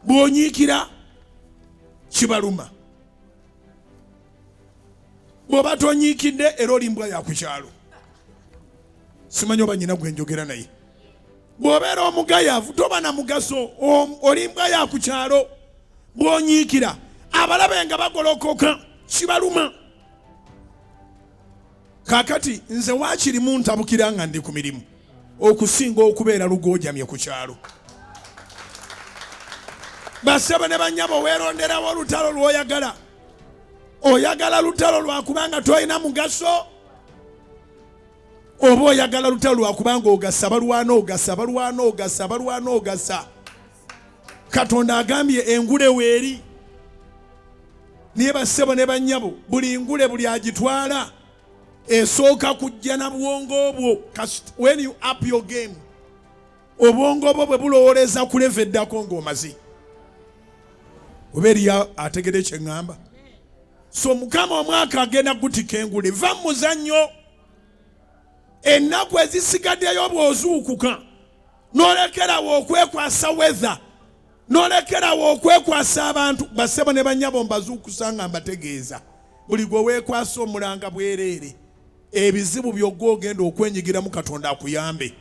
bw'onyiikira kibaluma. Bw'oba tonyiikidde era oli mbwa ya ku kyalo. Simanyi oba nnyina gwe njogera naye. Bw'obeera omugayaavu toba na mugaso, oli mbwa ya ku kyalo. Bw'onyiikira abalabe nga bagolokoka kibaluma. Kaakati nze waakirimu ntabukira nga ndi ku mirimu okusinga okubeera lugoojamye ku kyalo. Bassebo ne bannyabo weeronderawo olutalo lw'oyagala. Oyagala lutalo lwakubanga tolina mugaso, oba oyagala lutalo lwakubanga ogasa balwana ogasa. Katonda agambye engule weeri. Niye bassebo ne bannyabo buli ngule buli agitwala esooka kujja na bwongo bwo. When you up your game, obwongo bwo bwe bulowooleza ku level eddako ng'omazi. Oba eriyo ategedde kye ŋŋamba? So Mukama omwaka agenda kutika engule. Va mu muzannyo. Ennaku ezisigaddeyo bw'ozuukuka n'olekerawo okwekwasa weather, n'olekerawo okwekwasa abantu. Bassebo ne bannyabo mbazuukusa nga mbategeeza buli gwe weekwasa omulanga bwerere ebizibu by'ogenda okwenyigiramu Katonda akuyambe.